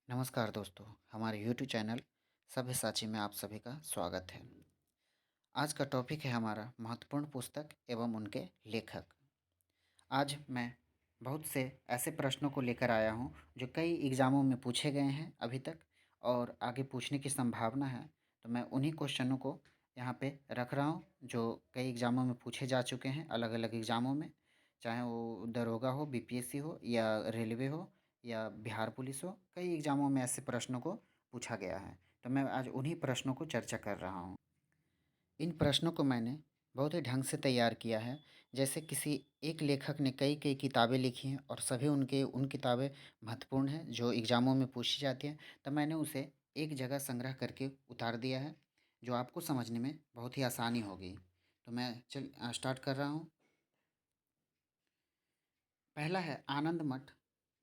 नमस्कार दोस्तों, हमारे यूट्यूब चैनल सभ्यसाची में आप सभी का स्वागत है। आज का टॉपिक है हमारा महत्वपूर्ण पुस्तक एवं उनके लेखक। आज मैं बहुत से ऐसे प्रश्नों को लेकर आया हूँ जो कई एग्ज़ामों में पूछे गए हैं अभी तक और आगे पूछने की संभावना है। तो मैं उन्हीं क्वेश्चनों को यहाँ पे रख रहा हूँ जो कई एग्ज़ामों में पूछे जा चुके हैं, अलग अलग एग्ज़ामों में, चाहे वो दरोगा हो, बीपीएससी हो या रेलवे हो या बिहार पुलिस हो। कई एग्ज़ामों में ऐसे प्रश्नों को पूछा गया है, तो मैं आज उन्हीं प्रश्नों को चर्चा कर रहा हूँ। इन प्रश्नों को मैंने बहुत ही ढंग से तैयार किया है, जैसे किसी एक लेखक ने कई कई किताबें लिखी हैं और सभी उन किताबें महत्वपूर्ण हैं जो एग्ज़ामों में पूछी जाती हैं। तो मैंने उसे एक जगह संग्रह करके उतार दिया है जो आपको समझने में बहुत ही आसानी होगी। तो मैं स्टार्ट कर रहा हूँ। पहला है आनंद मठ,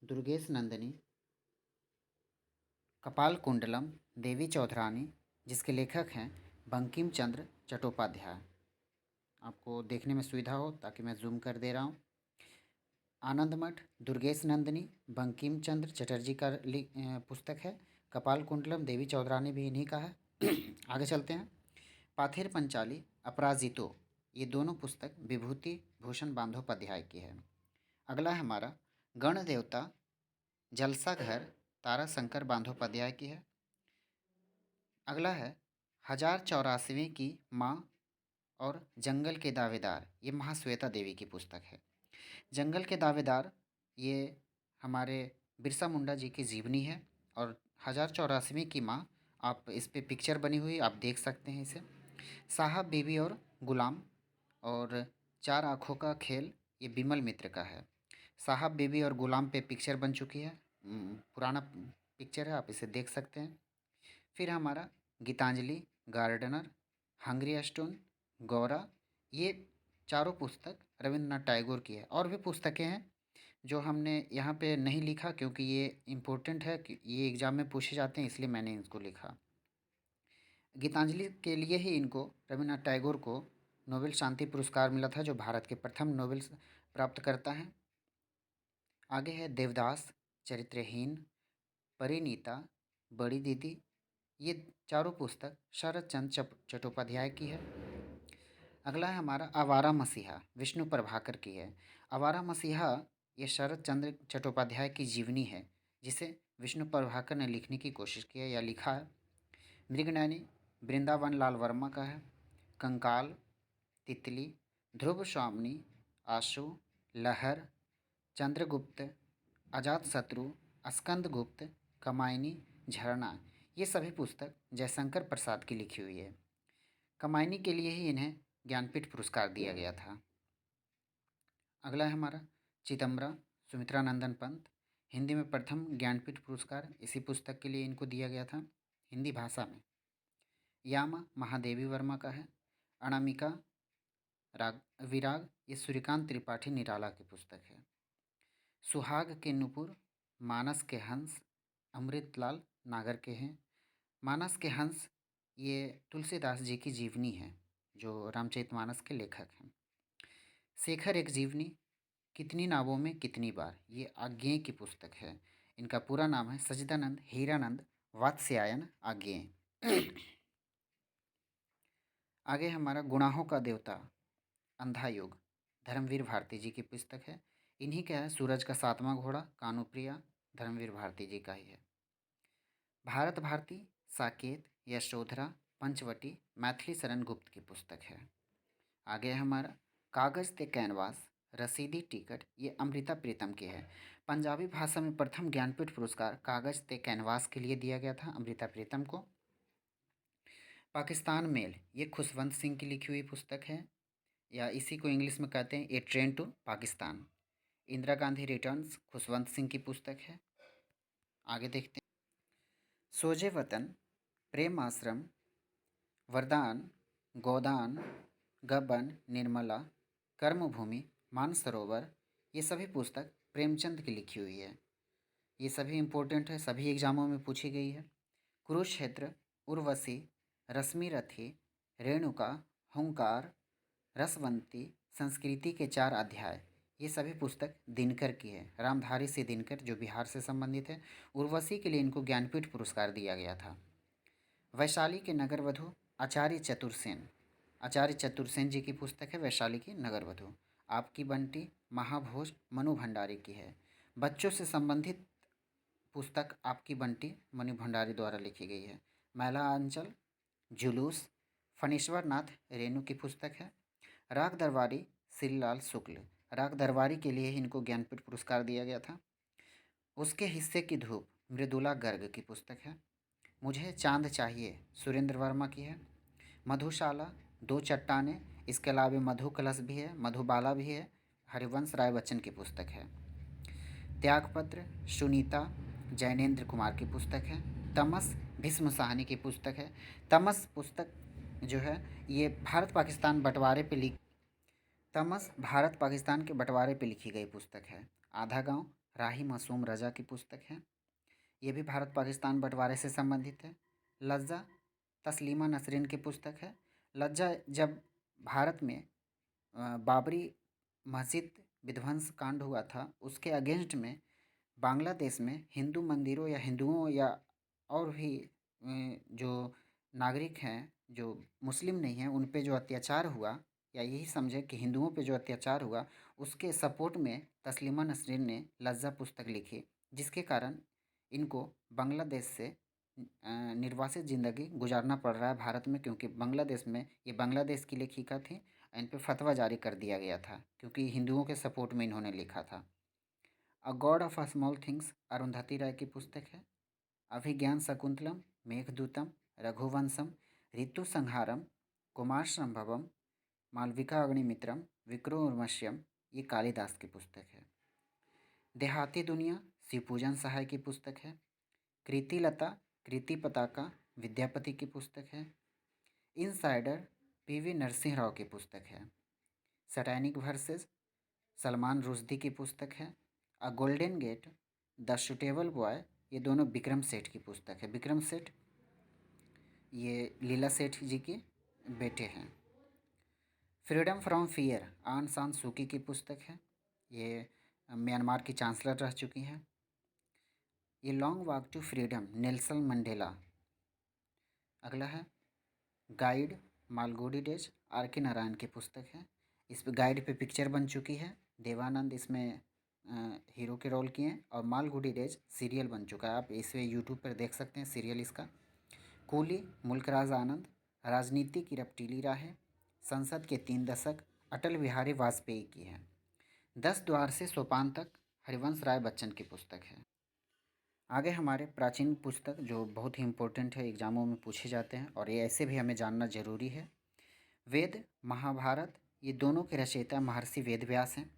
दुर्गेश नंदिनी, कपाल कुंडलम, देवी चौधरानी, जिसके लेखक हैं बंकिम चंद्र चट्टोपाध्याय। आपको देखने में सुविधा हो ताकि मैं जूम कर दे रहा हूँ। आनंद मठ, दुर्गेश नंदिनी, बंकिम चंद्र चटर्जी का पुस्तक है। कपाल कुंडलम, देवी चौधरानी भी इन्हीं का है। आगे चलते हैं। पाथेर पंचाली, अपराजितो, ये दोनों पुस्तक विभूति भूषण बंदोपाध्याय की है। अगला है हमारा गण देवता, जलसा घर, तारा शंकर बंदोपाध्याय की है। अगला है 1084वीं की माँ और जंगल के दावेदार, ये महाश्वेता देवी की पुस्तक है। जंगल के दावेदार ये हमारे बिरसा मुंडा जी की जीवनी है और 1084वीं की माँ, आप इस पे पिक्चर बनी हुई आप देख सकते हैं इसे। साहब बीबी और गुलाम और चार आँखों का खेल, ये बिमल मित्र का है। साहब बीबी और गुलाम पे पिक्चर बन चुकी है, पुराना पिक्चर है, आप इसे देख सकते हैं। फिर हमारा Gitanjali, Gardener, Hungry Stone, Gora, ये चारों पुस्तक रविंद्रनाथ टैगोर की है। और भी पुस्तकें हैं जो हमने यहाँ पे नहीं लिखा क्योंकि ये इम्पोर्टेंट है कि ये एग्ज़ाम में पूछे जाते हैं, इसलिए मैंने इनको लिखा। गीतांजलि के लिए ही इनको रविंद्रनाथ टैगोर को नोबेल शांति पुरस्कार मिला था, जो भारत के प्रथम नोबेल प्राप्त करता है। आगे है देवदास, चरित्रहीन, परिणीता, बड़ी दीदी, ये चारों पुस्तक शरद चंद्र चट्टोपाध्याय की है। अगला है हमारा आवारा मसीहा, विष्णु प्रभाकर की है। आवारा मसीहा ये शरद चंद्र चट्टोपाध्याय की जीवनी है जिसे विष्णु प्रभाकर ने लिखने की कोशिश की है या लिखा है। मृगनयनी वृंदावन लाल वर्मा का है। कंकाल, तितली, ध्रुव स्वामिनी, आशु, लहर, चंद्रगुप्त, अजातशत्रु, स्कंदगुप्त, कमायनी, झरना, ये सभी पुस्तक जयशंकर प्रसाद की लिखी हुई है। कमायनी के लिए ही इन्हें ज्ञानपीठ पुरस्कार दिया गया था। अगला है हमारा चिदम्बरा, सुमित्रा नंदन पंत, हिंदी में प्रथम ज्ञानपीठ पुरस्कार इसी पुस्तक के लिए इनको दिया गया था हिंदी भाषा में। यामा महादेवी वर्मा का है। अनामिका राग विराग, ये सूर्यकांत त्रिपाठी निराला की पुस्तक है। सुहाग के नुपुर, मानस के हंस, अमृतलाल नागर के हैं। मानस के हंस ये तुलसीदास जी की जीवनी है जो रामचरितमानस के लेखक हैं। शेखर एक जीवनी, कितनी नावों में कितनी बार, ये आज्ञेय की पुस्तक है। इनका पूरा नाम है सच्चिदानंद हीरानंद वात्स्यायन आज्ञेय। आगे हमारा गुणाहों का देवता, अंधा युग, धर्मवीर भारती जी की पुस्तक है। इन्हीं का है सूरज का सातवां घोड़ा, कानुप्रिया, धर्मवीर भारती जी का ही है। भारत भारती, साकेत, यशोधरा, पंचवटी, मैथिली शरण गुप्त की पुस्तक है। आगे है हमारा कागज ते कैनवास, रसीदी टिकट, ये अमृता प्रीतम की है। पंजाबी भाषा में प्रथम ज्ञानपीठ पुरस्कार कागज ते कैनवास के लिए दिया गया था अमृता प्रीतम को। पाकिस्तान मेल, ये खुशवंत सिंह की लिखी हुई पुस्तक है या इसी को इंग्लिश में कहते हैं a train to Pakistan. Indira Gandhi returns Khushwant Singh की पुस्तक है। आगे देखते हैं सोजे वतन, प्रेम आश्रम, वरदान, गोदान, गबन, निर्मला, कर्मभूमि, मानसरोवर, ये सभी पुस्तक प्रेमचंद की लिखी हुई है। ये सभी इम्पोर्टेंट है, सभी एग्जामों में पूछी गई है। कुरुक्षेत्र, उर्वशी, रश्मि रथी, रेणुका, हुंकार, रसवंती, संस्कृति के चार अध्याय, ये सभी पुस्तक दिनकर की है। रामधारी सिंह दिनकर जो बिहार से संबंधित है। उर्वशी के लिए इनको ज्ञानपीठ पुरस्कार दिया गया था। वैशाली के नगरवधु आचार्य चतुर्सेन, आचार्य चतुर्सेन जी की पुस्तक है वैशाली की नगरवधु। आपकी बंटी महाभोज मनु भंडारी की है। बच्चों से संबंधित पुस्तक आपकी बंटी मनु भंडारी द्वारा लिखी गई है। मैला अंचल, जुलूस, फणीश्वर नाथ रेणु की पुस्तक है। राग दरबारी श्रीलाल शुक्ल, राग दरबारी के लिए ही इनको ज्ञानपीठ पुरस्कार दिया गया था। उसके हिस्से की धूप मृदुला गर्ग की पुस्तक है। मुझे चांद चाहिए सुरेंद्र वर्मा की है। मधुशाला, दो चट्टानें, इसके अलावा मधु कलश भी है, मधुबाला भी है, हरिवंश राय बच्चन की पुस्तक है। त्यागपत्र सुनीता जैनेन्द्र कुमार की पुस्तक है। तमस भीष्म साहनी की पुस्तक है। तमस पुस्तक जो है ये भारत पाकिस्तान बंटवारे पे लिख तमस भारत पाकिस्तान के बंटवारे पे लिखी गई पुस्तक है। आधा गांव राही मासूम रजा की पुस्तक है। ये भी भारत पाकिस्तान बंटवारे से संबंधित है। लज्जा तस्लीमा नसरीन की पुस्तक है। लज्जा जब भारत में बाबरी मस्जिद विध्वंस कांड हुआ था उसके अगेंस्ट में बांग्लादेश में हिंदू मंदिरों या हिंदुओं या और भी जो नागरिक हैं जो मुस्लिम नहीं हैं उन पे जो अत्याचार हुआ या यही समझे कि हिंदुओं पे जो अत्याचार हुआ उसके सपोर्ट में तस्लीमा नसरीन ने लज्जा पुस्तक लिखी, जिसके कारण इनको बांग्लादेश से निर्वासित ज़िंदगी गुजारना पड़ रहा है भारत में, क्योंकि बांग्लादेश में ये बांग्लादेश की लेखिका थी। इन पे फतवा जारी कर दिया गया था क्योंकि हिंदुओं के सपोर्ट में इन्होंने लिखा था। A god of a small things Arundhati Roy की पुस्तक है। अभिज्ञान शकुंतलम, मेघदूतम, रघुवंशम, ऋतु संहारम, कुमार संभवम, मालविका अग्निमित्रम, विक्रमोर्वश्यम, ये कालिदास की पुस्तक है। देहाती दुनिया शिवपूजन सहाय की पुस्तक है। कृतिलता कृति पताका विद्यापति की पुस्तक है। इनसाइडर पीवी नरसिंह राव की पुस्तक है। सटैनिक वर्सेस सलमान रुश्दी की पुस्तक है। A golden gate, the suitable boy, ये दोनों विक्रम सेठ की पुस्तक है। विक्रम सेठ ये लीला सेठ जी के बेटे हैं। फ्रीडम फ्रॉम फियर आन सान सूकी की पुस्तक है। ये म्यांमार की चांसलर रह चुकी हैं। ये long walk to freedom Nelson Mandela. अगला है गाइड मालगुडी डेज, आर के नारायण की पुस्तक है। इस पे गाइड पे पिक्चर बन चुकी है। देवानंद इसमें हीरो के रोल किए हैं और मालगुडी डेज सीरियल बन चुका है। आप इसे यूट्यूब पर देख सकते हैं सीरियल इसका। कूली मुल्कराज आनंद, राजनीति की रपटीली राहें, संसद के 3 दशक, अटल बिहारी वाजपेयी की है। 10 द्वार से सोपान तक, हरिवंश राय बच्चन की पुस्तक है। आगे हमारे प्राचीन पुस्तक जो बहुत ही इम्पोर्टेंट है, एग्जामों में पूछे जाते हैं और ये ऐसे भी हमें जानना जरूरी है। वेद महाभारत ये दोनों के रचयिता महर्षि वेदव्यास हैं।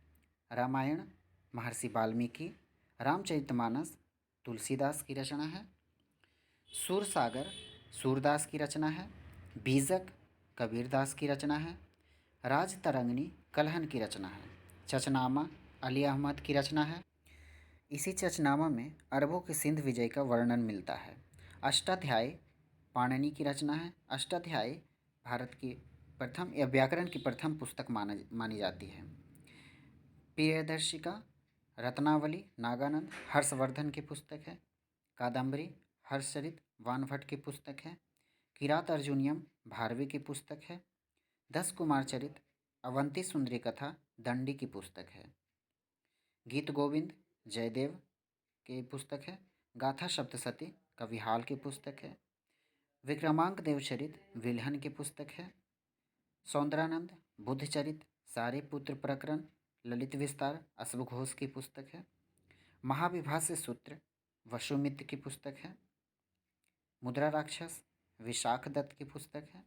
रामायण महर्षि वाल्मीकि, रामचरितमानस तुलसीदास की रचना है। सूरसागर सूरदास की रचना है। बीजक कबीरदास की रचना है। राजतरंगिणी कलहन की रचना है। चचनामा अली अहमद की रचना है। इसी चचनामा में अरबों के सिंध विजय का वर्णन मिलता है। अष्टाध्यायी पाणिनि की रचना है। अष्टाध्यायी भारत की प्रथम या व्याकरण की प्रथम पुस्तक मानी जाती है। प्रियदर्शिका रत्नावली नागानंद हर्षवर्धन की पुस्तक है। कादम्बरी हर्षचरित वानभट्ट की पुस्तक है। किरात अर्जुनियम भारवी की पुस्तक है। 10 कुमार चरित अवंती सुंदरी कथा दंडी की पुस्तक है। गीत गोविंद जयदेव की पुस्तक है। गाथा सप्तशती कविहाल की पुस्तक है। विक्रमांक देवचरित विल्हन की पुस्तक है। सौंदरानंद बुद्धचरित सारिपुत्र प्रकरण ललित विस्तार अश्वघोष की पुस्तक है। महाविभाष्य सूत्र वसुमित्र की पुस्तक है। मुद्रा राक्षस विशाख दत्त की पुस्तक है।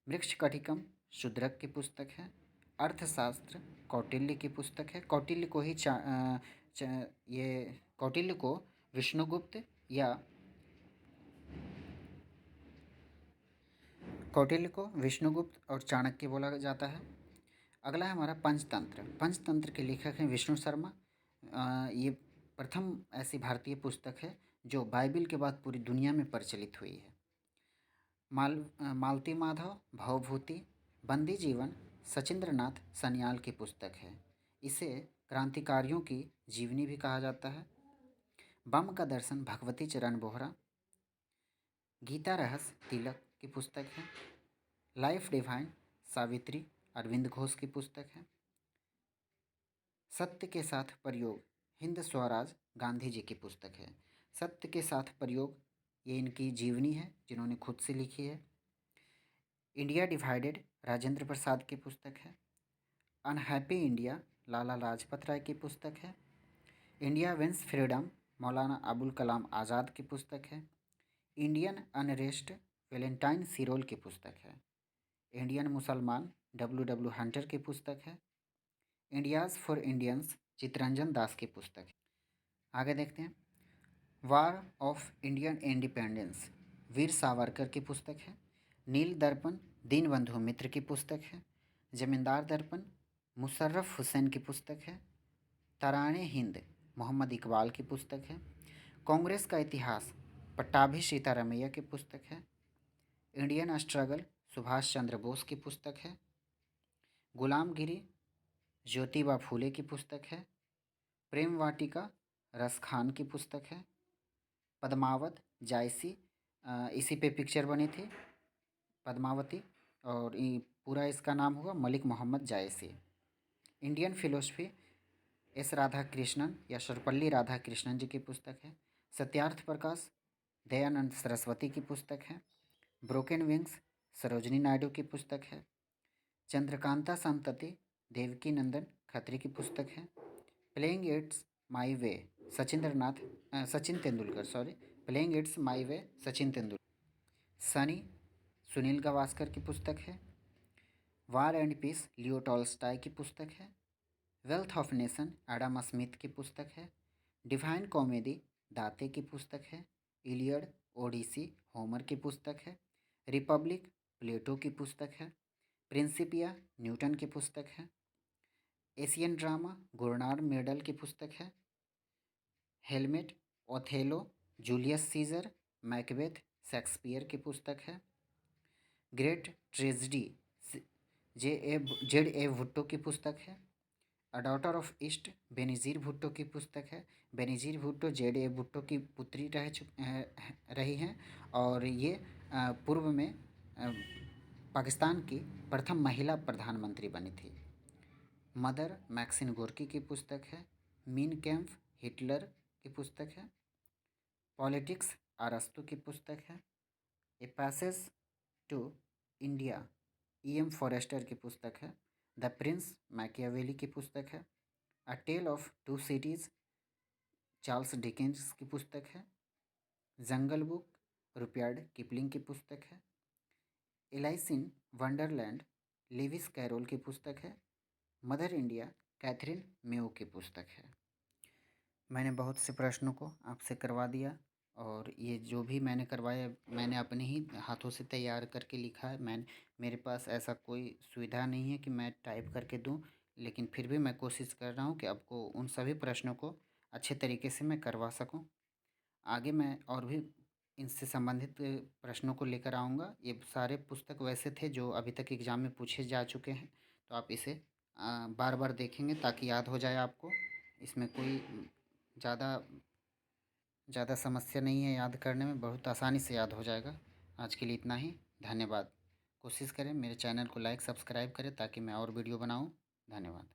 वृक्ष कटिकम शूद्रक की पुस्तक है। अर्थशास्त्र कौटिल्य की पुस्तक है। कौटिल्य को ही ये कौटिल्य को विष्णुगुप्त या कौटिल्य को विष्णुगुप्त और चाणक्य बोला जाता है। अगला है हमारा पंचतंत्र। पंचतंत्र के लेखक हैं विष्णु शर्मा। ये प्रथम ऐसी भारतीय पुस्तक है जो बाइबिल के बाद पूरी दुनिया में प्रचलित हुई है। मालती माधव भवभूति बंदी जीवन सचिंद्रनाथ सन्याल की पुस्तक है। इसे क्रांतिकारियों की जीवनी भी कहा जाता है। बम का दर्शन भगवती चरण बोहरा। गीता रहस्य तिलक की पुस्तक है। लाइफ डिवाइन सावित्री अरविंद घोष की पुस्तक है। सत्य के साथ प्रयोग हिंद स्वराज गांधी जी की पुस्तक है। सत्य के साथ प्रयोग ये इनकी जीवनी है जिन्होंने खुद से लिखी है। इंडिया डिवाइडेड राजेंद्र प्रसाद की पुस्तक है। अनहैप्पी इंडिया लाला लाजपत राय की पुस्तक है। India wins freedom Maulana Abul Kalam Azad की पुस्तक है। इंडियन अनरेस्ट वेलेंटाइन सिरोल की पुस्तक है। इंडियन मुसलमान डब्ल्यू डब्ल्यू हंटर की पुस्तक है। इंडियाज़ फॉर इंडियंस चितरंजन दास की पुस्तक है। आगे देखते हैं। War of Indian independence Veer Savarkar की पुस्तक है। नील दर्पण दीनबंधु मित्र की पुस्तक है। जमींदार दर्पण मुशर्रफ हुसैन की पुस्तक है। तराने हिंद मोहम्मद इकबाल की पुस्तक है। कांग्रेस का इतिहास पट्टाभी सीतारामैया की पुस्तक है। इंडियन स्ट्रगल सुभाष चंद्र बोस की पुस्तक है। गुलामगिरी ज्योतिबा फूले की पुस्तक है। प्रेम वाटिका रस खान की पुस्तक है। पद्मावत जायसी इसी पे पिक्चर बनी थी पद्मावती, और पूरा इसका नाम हुआ Malik Mohammad Jayasi. Indian philosophy S Radha Krishnan या सर्वपल्ली राधा कृष्णन जी की पुस्तक है। सत्यार्थ प्रकाश दयानंद सरस्वती की पुस्तक है। ब्रोकन विंग्स सरोजनी नायडू की पुस्तक है। चंद्रकांता संतति देवकी नंदन खत्री की पुस्तक है। Playing it's my way Sachin Tendulkar sorry playing it's my way Sachin Tendulkar. Sunny Sunil Gavaskar की पुस्तक है। War and peace Leo Tolstoy की पुस्तक है। Wealth of nation Adam Smith की पुस्तक है। डिवाइन कॉमेडी दाते की पुस्तक है। इलियड ओडिसी होमर की पुस्तक है। रिपब्लिक प्लेटो की पुस्तक है। प्रिंसिपिया न्यूटन की पुस्तक है। एशियन ड्रामा गुरनार मेडल की पुस्तक है। Helmet Othello Julius Caesar Macbeth Shakespeare की पुस्तक है। Great tragedy Z A Bhutto की पुस्तक है। A daughter of east Benazir Bhutto की पुस्तक है। बेनज़ीर भुट्टो जेड ए भुट्टो की पुत्री रही हैं, और ये पूर्व में पाकिस्तान की प्रथम महिला प्रधानमंत्री बनी थी। मदर मैक्सिन गोर्की की पुस्तक है। मीन कैम्फ हिटलर की पुस्तक है। पॉलिटिक्स अरस्तु की पुस्तक है। A passage to India E M. Forster की पुस्तक है। द प्रिंस मैकियावेली की पुस्तक है। A tale of two cities Charles Dickens की पुस्तक है। जंगल बुक रुपयार्ड किपलिंग की पुस्तक है। Alice in Wonderland Lewis Carroll की पुस्तक है। मदर इंडिया कैथरीन मेयो की पुस्तक है। मैंने बहुत से प्रश्नों को आपसे करवा दिया, और ये जो भी मैंने करवाया मैंने अपने ही हाथों से तैयार करके लिखा है। मेरे पास ऐसा कोई सुविधा नहीं है कि मैं टाइप करके दूं, लेकिन फिर भी मैं कोशिश कर रहा हूं कि आपको उन सभी प्रश्नों को अच्छे तरीके से मैं करवा सकूं। आगे मैं और भी इनसे संबंधित प्रश्नों को लेकर आऊँगा। ये सारे पुस्तक वैसे थे जो अभी तक एग्ज़ाम में पूछे जा चुके हैं, तो आप इसे बार बार देखेंगे ताकि याद हो जाए आपको। इसमें कोई ज़्यादा ज़्यादा समस्या नहीं है, याद करने में बहुत आसानी से याद हो जाएगा। आज के लिए इतना ही। धन्यवाद। कोशिश करें मेरे चैनल को लाइक सब्सक्राइब करें ताकि मैं और वीडियो बनाऊं। धन्यवाद।